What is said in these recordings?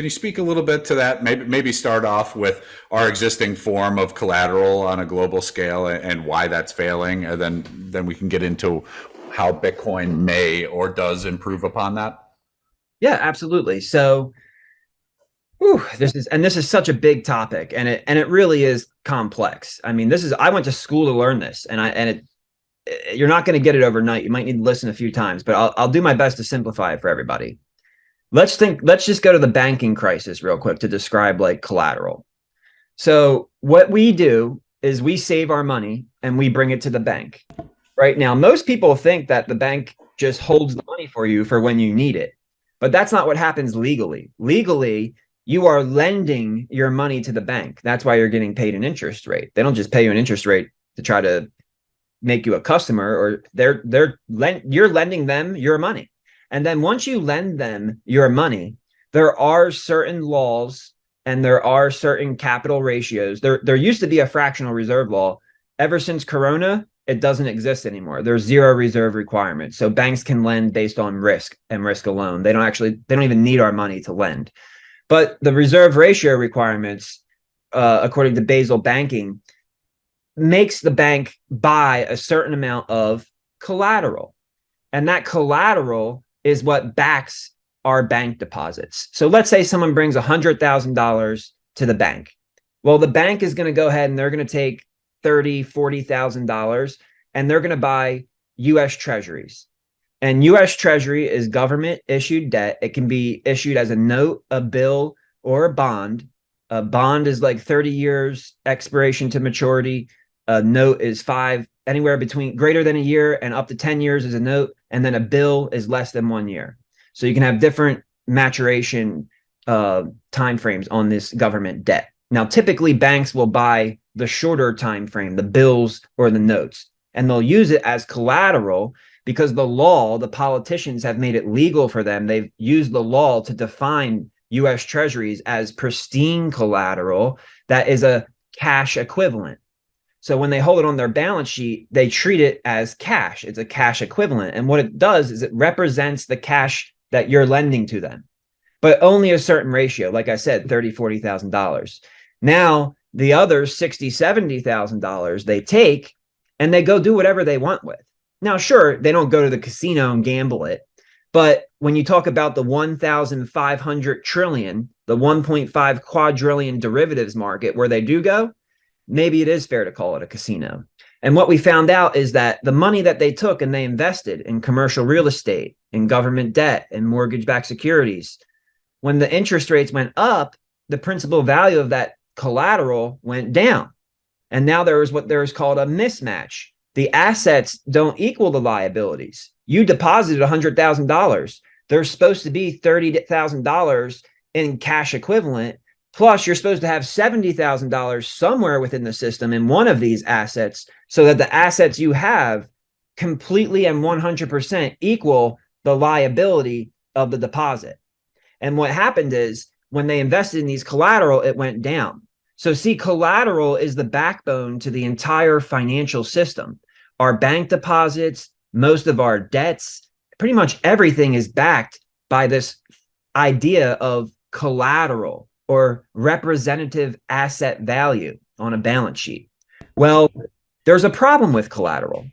Can you speak a little bit to that? Maybe start off with our existing form of collateral on a global scale and why that's failing, and then we can get into how Bitcoin may or does improve upon that. Yeah, absolutely. So, this is such a big topic, and it really is complex. I mean, I went to school to learn this, you're not going to get it overnight. You might need to listen a few times, but I'll do my best to simplify it for everybody. Let's just go to the banking crisis real quick to describe like collateral. So what we do is we save our money and we bring it to the bank. Right now, most people think that the bank just holds the money for you for when you need it. But that's not what happens legally. Legally, you are lending your money to the bank. That's why you're getting paid an interest rate. They don't just pay you an interest rate to try to make you a customer, or you're lending them your money. And then once you lend them your money, there are certain laws and there are certain capital ratios. There used to be a fractional reserve law. Ever since Corona, it doesn't exist anymore. There's zero reserve requirements. So banks can lend based on risk and risk alone. They don't even need our money to lend. But the reserve ratio requirements, according to Basel banking, makes the bank buy a certain amount of collateral. And that collateral is what backs our bank deposits. So let's say someone brings $100,000 to the bank. Well, the bank is going to go ahead and they're going to take $30,000-$40,000 and they're going to buy US Treasuries. And US Treasury is government issued debt. It can be issued as a note, a bill, or a bond. A bond is like 30 years expiration to maturity. A note is anywhere between greater than a year and up to 10 years is a note. And then a bill is less than 1 year. So you can have different maturation timeframes on this government debt. Now, typically banks will buy the shorter time frame, the bills or the notes, and they'll use it as collateral because the politicians have made it legal for them. They've used the law to define US Treasuries as pristine collateral that is a cash equivalent. So when they hold it on their balance sheet, they treat it as cash. It's a cash equivalent. And what it does is it represents the cash that you're lending to them, but only a certain ratio. Like I said, $30,000, $40,000. Now the other $60,000, $70,000 they take and they go do whatever they want with. Now, sure, they don't go to the casino and gamble it. But when you talk about the 1,500 trillion, the 1.5 quadrillion derivatives market where they do go, maybe it is fair to call it a casino. And what we found out is that the money that they took and they invested in commercial real estate, in government debt, and mortgage-backed securities, when the interest rates went up, the principal value of that collateral went down. And now there is what there is called a mismatch. The assets don't equal the liabilities. You deposited $100,000. There's supposed to be $30,000 in cash equivalent. Plus, you're supposed to have $70,000 somewhere within the system in one of these assets so that the assets you have completely and 100% equal the liability of the deposit. And what happened is when they invested in these collateral, it went down. So see, collateral is the backbone to the entire financial system. Our bank deposits, most of our debts, pretty much everything is backed by this idea of collateral or representative asset value on a balance sheet. Well, there's a problem with collateral.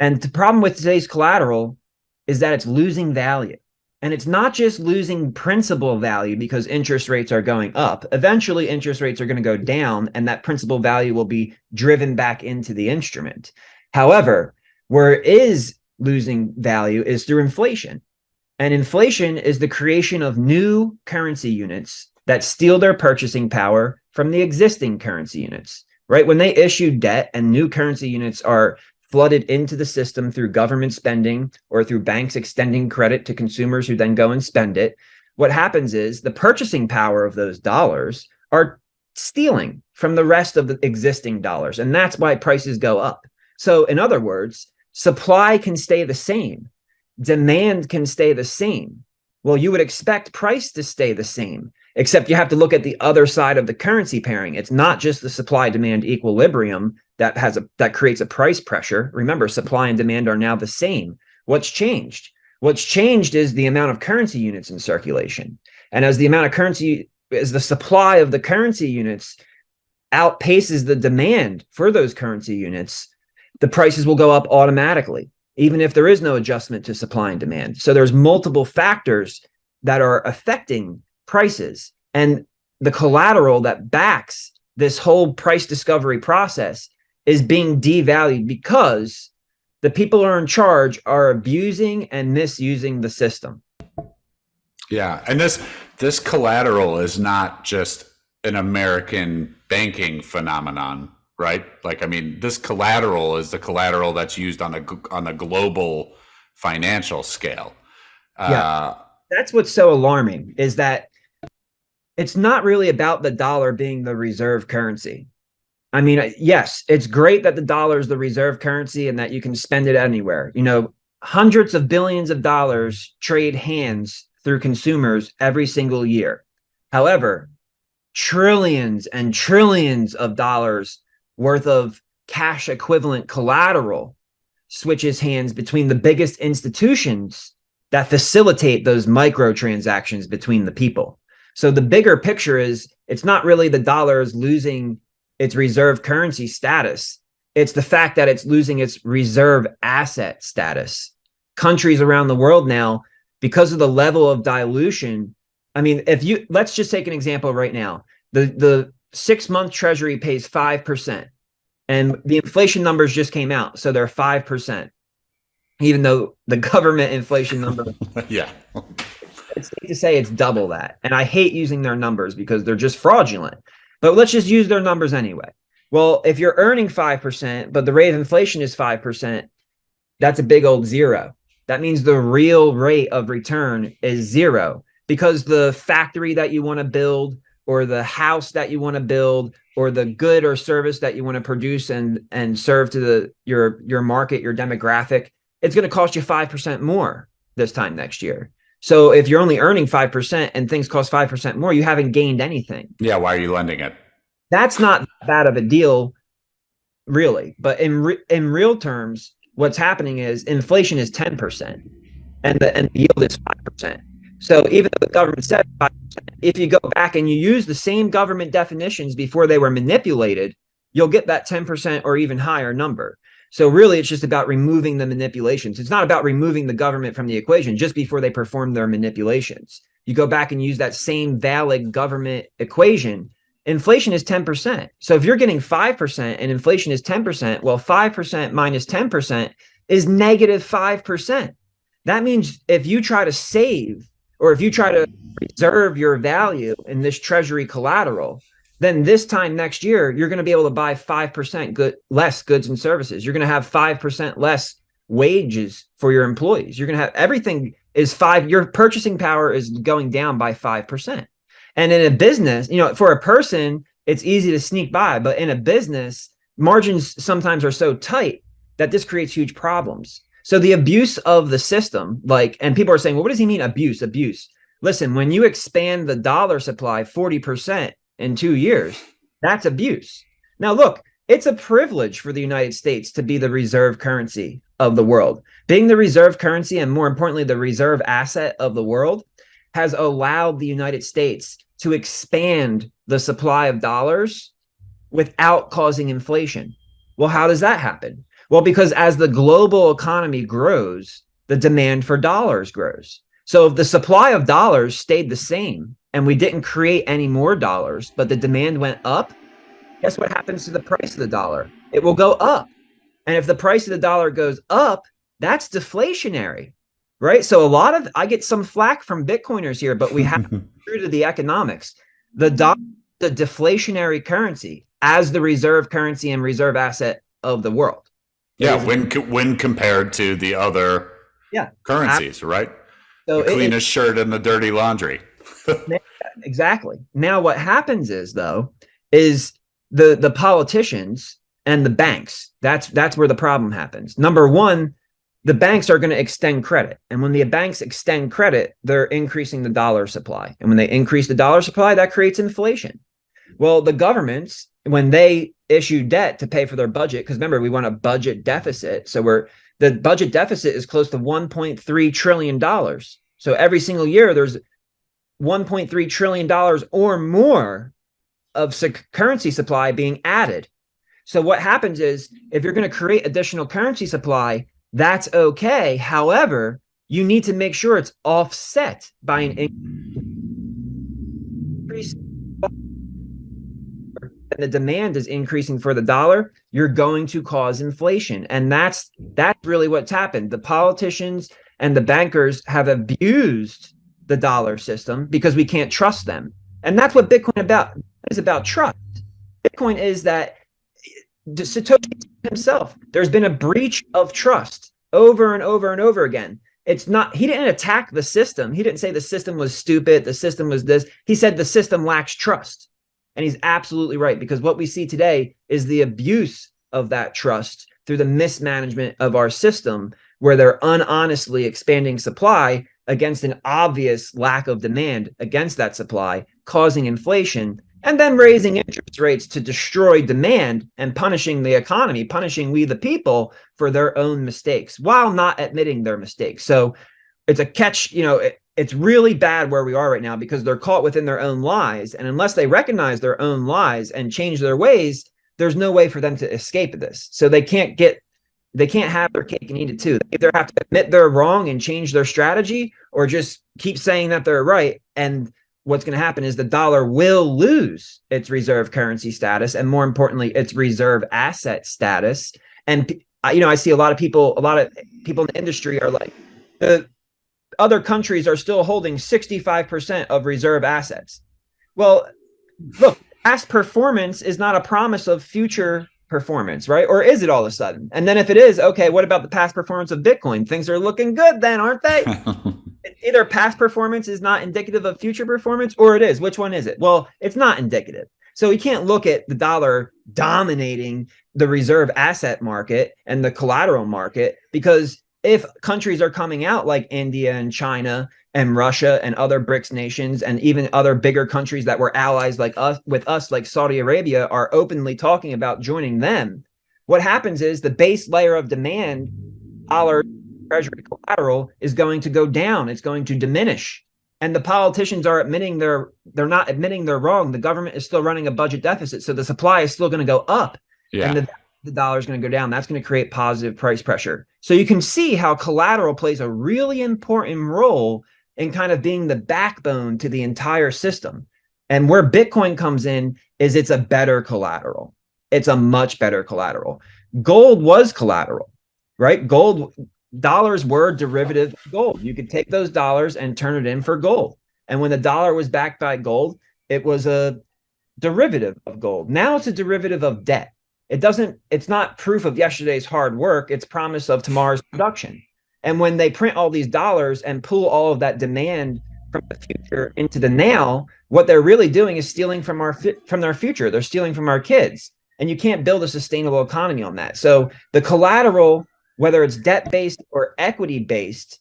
And the problem with today's collateral is that it's losing value. And it's not just losing principal value because interest rates are going up. Eventually, interest rates are going to go down, and that principal value will be driven back into the instrument. However, where it is losing value is through inflation. And inflation is the creation of new currency units that steal their purchasing power from the existing currency units, right? When they issue debt and new currency units are flooded into the system through government spending or through banks extending credit to consumers who then go and spend it, what happens is the purchasing power of those dollars are stealing from the rest of the existing dollars. And that's why prices go up. So in other words, supply can stay the same. Demand can stay the same. Well, you would expect price to stay the same, except you have to look at the other side of the currency pairing. It's not just the supply demand equilibrium that creates a price pressure. Remember, supply and demand are now the same. What's changed? What's changed is the amount of currency units in circulation. And as the amount of currency, as the supply of the currency units outpaces the demand for those currency units, the prices will go up automatically, even if there is no adjustment to supply and demand. So there's multiple factors that are affecting prices. And the collateral that backs this whole price discovery process is being devalued because the people who are in charge are abusing and misusing the system. Yeah, and this collateral is not just an American banking phenomenon, right? Like, I mean, this collateral is the collateral that's used on a global financial scale. Yeah, that's what's so alarming, is that it's not really about the dollar being the reserve currency. I mean, yes, it's great that the dollar is the reserve currency and that you can spend it anywhere. You know, hundreds of billions of dollars trade hands through consumers every single year. However, trillions and trillions of dollars worth of cash equivalent collateral switches hands between the biggest institutions that facilitate those micro transactions between the people. So the bigger picture is, it's not really the dollar is losing its reserve currency status. It's the fact that it's losing its reserve asset status. Countries around the world now, because of the level of dilution, I mean, let's just take an example right now. The 6-month treasury pays 5%, and the inflation numbers just came out. So they're 5%, even though the government inflation number, Yeah. it's safe to say it's double that. And I hate using their numbers because they're just fraudulent. But let's just use their numbers anyway. Well, if you're earning 5%, but the rate of inflation is 5%, that's a big old zero. That means the real rate of return is zero, because the factory that you want to build, or the house that you want to build, or the good or service that you want to produce and serve to your market, your demographic, it's going to cost you 5% more this time next year. So if you're only earning 5% and things cost 5% more, you haven't gained anything. Yeah, why are you lending it? That's not bad of a deal, really. But in real terms, what's happening is inflation is 10%, and the yield is 5%. So even though the government said 5%, if you go back and you use the same government definitions before they were manipulated, you'll get that 10% or even higher number. So really, it's just about removing the manipulations. It's not about removing the government from the equation just before they perform their manipulations. You go back and use that same valid government equation. Inflation is 10%. So if you're getting 5% and inflation is 10%, well, 5% minus 10% is negative 5%. That means if you try to save, or if you try to reserve your value in this treasury collateral, then this time next year, you're going to be able to buy 5% less goods and services. You're going to have 5% less wages for your employees. You're going to have everything is your purchasing power is going down by 5%. And in a business, you know, for a person, it's easy to sneak by, but in a business, margins sometimes are so tight that this creates huge problems. So the abuse of the system, and people are saying, well, what does he mean abuse? Abuse. Listen, when you expand the dollar supply 40% in 2 years, that's abuse. Now, look, it's a privilege for the United States to be the reserve currency of the world. Being the reserve currency, and more importantly, the reserve asset of the world, has allowed the United States to expand the supply of dollars without causing inflation. Well, how does that happen? Well, because as the global economy grows, the demand for dollars grows. So if the supply of dollars stayed the same and we didn't create any more dollars, but the demand went up, guess what happens to the price of the dollar? It will go up. And if the price of the dollar goes up, that's deflationary, right? So I get some flack from Bitcoiners here, but we have to be true to the economics. The dollar, the deflationary currency as the reserve currency and reserve asset of the world. Yeah, when compared to the other currencies, right? So the cleanest shirt in the dirty laundry. Exactly. Now, what happens is, though, is the politicians and the banks. That's where the problem happens. Number one, the banks are going to extend credit, and when the banks extend credit, they're increasing the dollar supply, and when they increase the dollar supply, that creates inflation. Well, the governments, when they issue debt to pay for their budget, because remember, we want a budget deficit. So the budget deficit is close to $1.3 trillion. So every single year, there's $1.3 trillion or more of currency supply being added. So what happens is, if you're going to create additional currency supply, that's okay. However, you need to make sure it's offset by an increase, and the demand is increasing for the dollar. You're going to cause inflation. And that's really what's happened. The politicians and the bankers have abused the dollar system because we can't trust them. And that's what Bitcoin is about trust. Bitcoin is that Satoshi himself, there's been a breach of trust over and over and over again. It's not, he didn't attack the system. He didn't say the system was stupid, the system was this. He said the system lacks trust. And he's absolutely right, because what we see today is the abuse of that trust through the mismanagement of our system, where they're unhonestly expanding supply against an obvious lack of demand against that supply, causing inflation, and then raising interest rates to destroy demand and punishing the economy, punishing we the people for their own mistakes while not admitting their mistakes. So it's a catch, it's really bad where we are right now, because they're caught within their own lies. And unless they recognize their own lies and change their ways, there's no way for them to escape this. So they can't have their cake and eat it too. They either have to admit they're wrong and change their strategy, or just keep saying that they're right. And what's going to happen is the dollar will lose its reserve currency status, and more importantly, its reserve asset status. And I see a lot of people in the industry are like, other countries are still holding 65% of reserve assets. Well, look, past performance is not a promise of future performance, right? Or is it all of a sudden? And then if it is, okay, what about the past performance of Bitcoin? Things are looking good then, aren't they? Either past performance is not indicative of future performance, or it is. Which one is it? Well, it's not indicative. So we can't look at the dollar dominating the reserve asset market and the collateral market, because if countries are coming out like India and China and Russia and other BRICS nations, and even other bigger countries that were allies like us, like Saudi Arabia, are openly talking about joining them, what happens is the base layer of demand, dollar treasury collateral, is going to go down. It's going to diminish. And the politicians are admitting they're not admitting they're wrong. The government is still running a budget deficit, so the supply is still going to go up. Yeah. And the dollar is going to go down. That's going to create positive price pressure. So you can see how collateral plays a really important role in kind of being the backbone to the entire system. And where Bitcoin comes in is it's a better collateral. It's a much better collateral. Gold was collateral, right? Dollars were derivative of gold. You could take those dollars and turn it in for gold. And when the dollar was backed by gold, it was a derivative of gold. Now it's a derivative of debt. It's not proof of yesterday's hard work. It's promise of tomorrow's production. And when they print all these dollars and pull all of that demand from the future into the now, what they're really doing is stealing from their future. They're stealing from our kids. And you can't build a sustainable economy on that. So the collateral, whether it's debt-based or equity-based,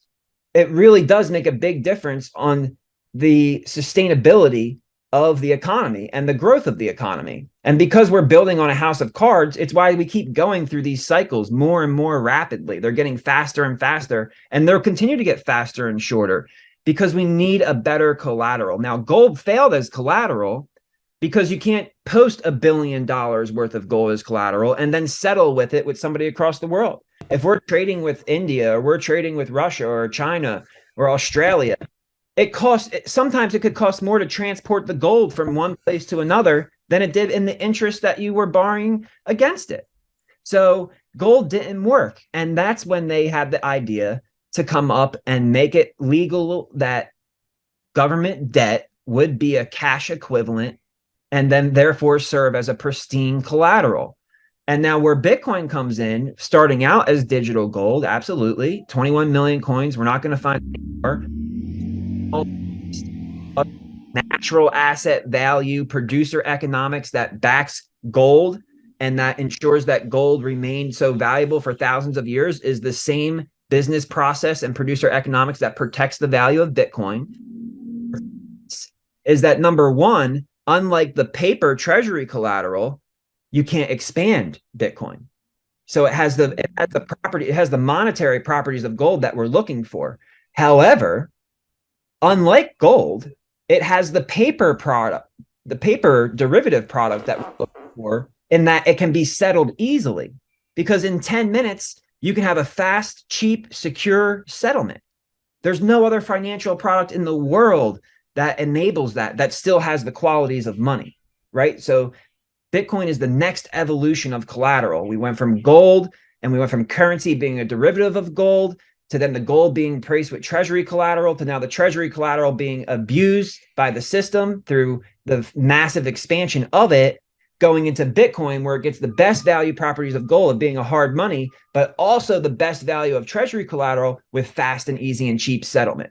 it really does make a big difference on the sustainability of the economy and the growth of the economy. And because we're building on a house of cards, it's why we keep going through these cycles more and more rapidly. They're getting faster and faster, and they'll continue to get faster and shorter, because we need a better collateral. Now, gold failed as collateral because you can't post $1 billion worth of gold as collateral and then settle with it with somebody across the world. If we're trading with India, or we're trading with Russia or China or Australia, sometimes it could cost more to transport the gold from one place to another than it did in the interest that you were borrowing against it. So gold didn't work. And that's when they had the idea to come up and make it legal that government debt would be a cash equivalent, and then therefore serve as a pristine collateral. And now where Bitcoin comes in, starting out as digital gold, absolutely, 21 million coins, we're not going to find anymore. Natural asset value, producer economics that backs gold and that ensures that gold remained so valuable for thousands of years is the same business process and producer economics that protects the value of Bitcoin. Is that, number one, unlike the paper treasury collateral, you can't expand Bitcoin. So it has the monetary properties of gold that we're looking for. However, unlike gold, It has the paper product, the paper derivative product that we're looking for, in that it can be settled easily. Because in 10 minutes, you can have a fast, cheap, secure settlement. There's no other financial product in the world that enables that, that still has the qualities of money, right? So Bitcoin is the next evolution of collateral. We went from gold and we went from currency being a derivative of gold to then the gold being placed with treasury collateral to now the treasury collateral being abused by the system through the massive expansion of it, going into Bitcoin, where it gets the best value properties of gold of being a hard money, but also the best value of treasury collateral with fast and easy and cheap settlement.